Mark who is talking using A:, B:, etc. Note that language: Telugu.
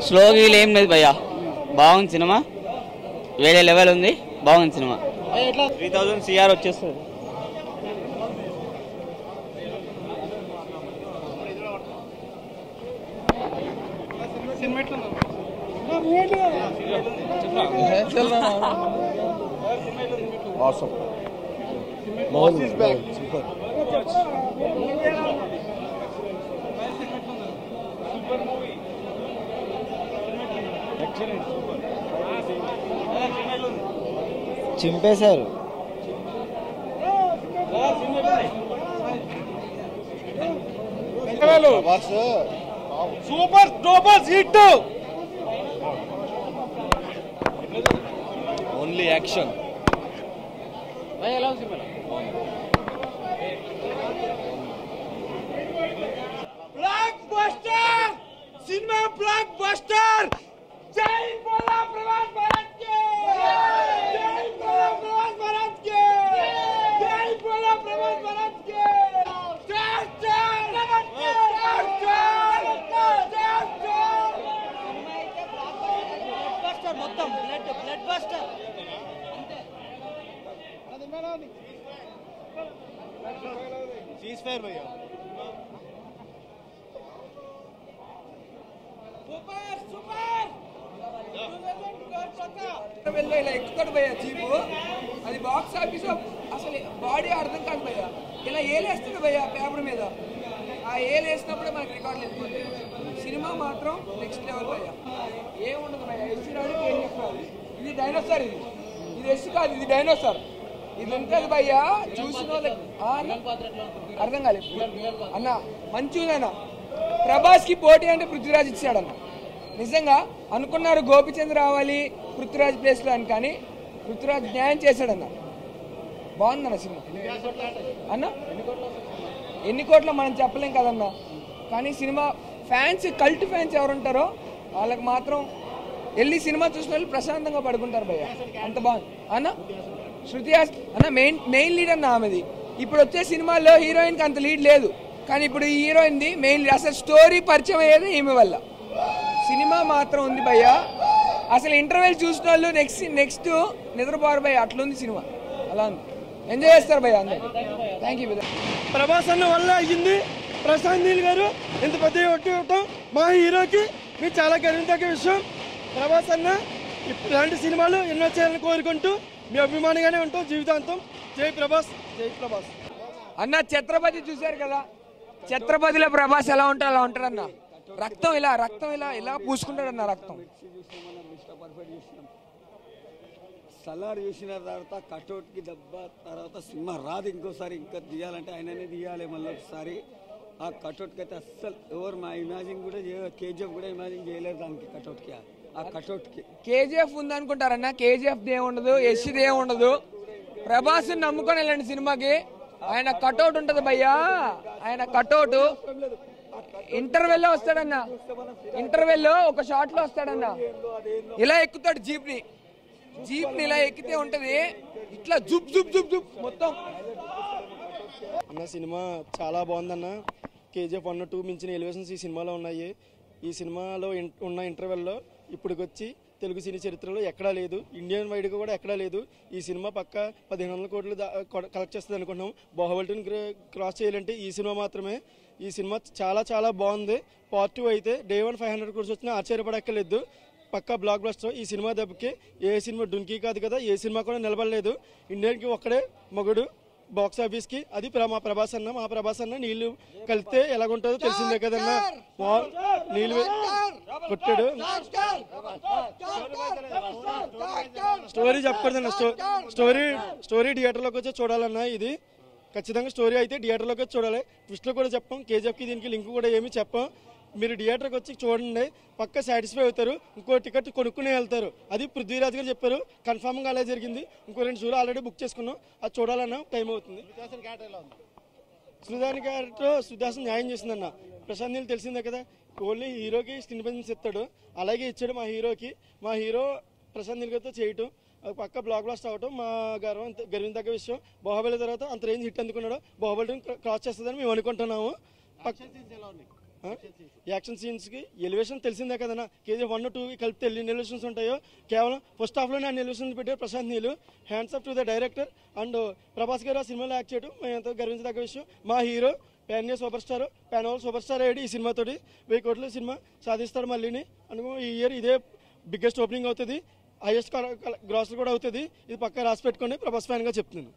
A: స్లోగా ఏం లేదు భయ్యా, బాగుంది సినిమా, వేరే లెవెల్ ఉంది, బాగుంది సినిమా. 3000 CR వచ్చేస్తుంది.
B: Awesome. Mohan is back. Super. Super movie. Excellent.
C: చింపేశారు.
B: Super duper hit. Only action. Blockbuster సినిమా, బ్లాక్ బస్టర్. జై బోలా ప్రవాస్ భారత్ కే, జై బోలా ప్రవాస్ భారత్ కే, జై బోలా ప్రవాస్ భారత్ కే. స్టార్ స్టార్ బస్టర్, మొత్తం బ్లడ్ బస్టర్. సీజ్ ఫైర్ భయ్యా. Super super.
D: ఇలా ఎక్కుతాడు భయ్యా జీపు, అది బాక్స్ ఆఫీస్ అసలు బాడీ అర్థం కాదు భయ్యా. ఇలా ఏలేస్తాడు భయ్యా పేపర్ మీద, ఆ ఏలేసినప్పుడే మనకి రికార్డులు వెళ్ళిపోతాయి. సినిమా మాత్రం నెక్స్ట్ లెవెల్ భయ్యా, ఏముండదు భయ్యా. ఎస్సీ రాడు ఏం చెప్పాలి, ఇది డైనోసార్, ఇది ఎస్సీ కాదు, ఇది డైనోసార్. ఇది ఉంటుంది భయ్యా, చూసిన వాళ్ళకి అర్థం కాలేదు అన్న. మంచిదన్న, ప్రభాస్కి పోటీ అంటే పృథ్వీరాజ్ ఇచ్చాడన్న. నిజంగా అనుకున్నారు గోపిచంద్ రావాలి పృథ్వీరాజ్ ప్లేస్లో అని, కానీ పృథ్వీరాజ్ న్యాయం చేశాడన్న. బాగుందన్న సినిమా అన్న. ఎన్ని కోట్ల మనం చెప్పలేం కదన్న, కానీ సినిమా ఫ్యాన్స్, కల్ట్ ఫ్యాన్స్ ఎవరు ఉంటారో వాళ్ళకి మాత్రం వెళ్ళి సినిమా చూసిన వాళ్ళు ప్రశాంతంగా పడుకుంటారు భయ్య, అంత బాగుంది అన్న. శృతి అన్న మెయిన్ లీడ్ అన్న ఆమెది. ఇప్పుడు వచ్చే సినిమాల్లో హీరోయిన్కి అంత లీడ్ లేదు, కానీ ఇప్పుడు ఈ హీరోయిన్ది మెయిన్ లీడ్. అసలు స్టోరీ పరిచయం అయ్యేది ఈమె వల్ల. సినిమా మాత్రం ఉంది భయ్య, అసలు ఇంటర్వెల్ చూసిన వాళ్ళు నెక్స్ట్ నిద్రపోరు భయ్య, అట్లుంది సినిమా, అలా ఉంది. ఎంజాయ్ చేస్తారు భయ్య అందరూ. Thank you.
E: ప్రభాస్ అన్న వల్ల అయ్యింది. ప్రశాంత్ నీల్ గారు ఇంత పెద్ద ఒట్టి ఇవ్వటం మా హీరోకి మీకు చాలా గర్వించదగ్గ విషయం. ప్రభాస్ అన్న ఇలాంటి సినిమాలు ఎన్నో చేయాలని కోరుకుంటూ మీ అభిమానిగానే ఉంటాం జీవితాంతం. జై ప్రభాస్, జై ప్రభాస్.
D: అన్న ఛత్రపతి చూశారు కదా, ఛత్రపతిలో ప్రభాస్ ఎలా ఉంటాడు అలా ఉంటాడన్న. రక్తం ఇలా పూసుకుంటాడన్న రక్తం.
F: సలార్ చూసిన తర్వాత కటౌట్కి దెబ్బ తర్వాత సినిమా రాదు, ఇంకోసారి ఇంకా తీయాలంటే ఆయననే తీయాలి మళ్ళీ ఒకసారి. ఆ కటౌట్కి అయితే అస్సలు ఎవరు మా ఇమాజిన్ కూడా కేజీఎఫ్ కూడా ఇమాజిన్ చేయలేరు దానికి, కటౌట్కి. ఆ కటౌట్కి
D: కేజీఎఫ్ ఉంది అనుకుంటారన్న, కేజీఎఫ్ దే ఉండదు, ఎస్సీదే ఉండదు. ప్రభాస్ నమ్ముకొని వెళ్ళండి సినిమాకి, ఆయన కటౌట్ ఉంటది భయ్యా. ఆయన కటౌట్ ఇంటర్వెల్లో వస్తాడన్న, ఇంటర్వెల్లో ఒక షాట్ లో వస్తాడన్న, ఇలా ఎక్కుతాడు జీప్ని ఇలా ఎక్కితే ఉంటది ఇట్లా జుప్ జుప్ జుప్ జుప్ మొత్తం.
E: అన్న సినిమా చాలా బాగుందన్న. కేజీఎఫ్ 1, 2 మించిన ఎలివేషన్స్ ఈ సినిమాలో ఉన్నాయి. ఈ సినిమాలో ఉన్న ఇంటర్వెల్లో ఇప్పటికొచ్చి తెలుగు సినీ చరిత్రలో ఎక్కడా లేదు, ఇండియన్ వైడ్గా కూడా ఎక్కడా లేదు. ఈ సినిమా పక్క 1500 కోట్లు కలెక్ట్ చేస్తుంది అనుకున్నాం. బాహుబలిని క్రాస్ చేయాలంటే ఈ సినిమా మాత్రమే. ఈ సినిమా చాలా చాలా బాగుంది. పార్ట్ 2 అయితే డే 1 500 కోట్స్ వచ్చినా ఆశ్చర్యపడక్కర్లేదు, పక్కా బ్లాక్ బస్టర్. ఈ సినిమా దెబ్బకి ఏ సినిమా డున్కీ కాదు కదా, ఏ సినిమా కూడా నిలబడలేదు. ఇండియన్కి ఒక్కడే మగుడు బాక్స్ ఆఫీస్కి, అది మా ప్రభాస్ అన్న. మా ప్రభాస్ అన్న నీళ్లు కలిస్తే ఎలాగుంటుందో తెలిసిందే కదన్నా. నీళ్ళు కొట్టాడు. స్టోరీ చెప్పకూడదన్న, స్టోరీ థియేటర్లోకి వచ్చి చూడాలన్నా. ఇది ఖచ్చితంగా స్టోరీ అయితే థియేటర్లోకి వచ్చి చూడాలి. ట్విస్ట్లో కూడా చెప్పాం, కేజీఎఫ్కి దీనికి లింక్ కూడా ఏమీ చెప్పాం. మీరు థియేటర్కి వచ్చి చూడండి, పక్క సాటిస్ఫై అవుతారు. ఇంకో టికెట్ కొనుక్కునే వెళ్తారు. అది పృథ్వీరాజ్ గారు చెప్పారు, కన్ఫామ్గా అలా జరిగింది. ఇంకో 2 షోలు ఆల్రెడీ బుక్ చేసుకున్నాం, అది చూడాలన్నా టైం అవుతుంది. సుధాని క్యారెక్టర్ సుధాసన్ న్యాయం చేసిందన్న. ప్రశాంత్ నీల్ తెలిసిందే కదా, ఓన్లీ హీరోకి స్క్రీన్ ప్రెజెన్స్ ఇస్తాడు, అలాగే ఇచ్చాడు మా హీరోకి. మా హీరో ప్రశాంత్ నీల్ గారితో చేయటం పక్క బ్లాక్ బ్లాస్ట్ అవ్వటం మా గర్వించదగ్గ విషయం. బాహుబలి తర్వాత అంత రేంజ్ హిట్ అందుకున్నాడు, బాహుబలి క్రాస్ చేస్తుందని మేము అనుకుంటున్నాము. యాక్షన్ సీన్స్కి ఎలివేషన్ తెలిసిందే కదన్నా. కేజీఎఫ్ 1, 2 కలిపితే ఎన్ని ఎలివేషన్స్ ఉంటాయో కేవలం ఫస్ట్ హాఫ్లోనే అన్ని ఎలివేషన్స్ పెట్టారు Prashanth Neel. Hands up to the director and Prabhas గారు ఆ సినిమాలో యాక్ట్ చేయడం మేము ఎంతో గర్వించదగ్గ విషయం. మా hero pan India super star, pan world super star అయ్యాడు ఈ సినిమాతోటి. 1000 కోట్ల సినిమా సాధిస్తాడు మళ్ళీని అనుకో. ఈ ఇయర్ ఇదే బిగ్గెస్ట్ ఓపెనింగ్ అవుతుంది, హైయెస్ట్ గ్రాసులు కూడా అవుతుంది. ఇది పక్కా రాసి పెట్టుకోండి, ప్రభాస్ ఫ్యాన్గా చెప్తున్నాను.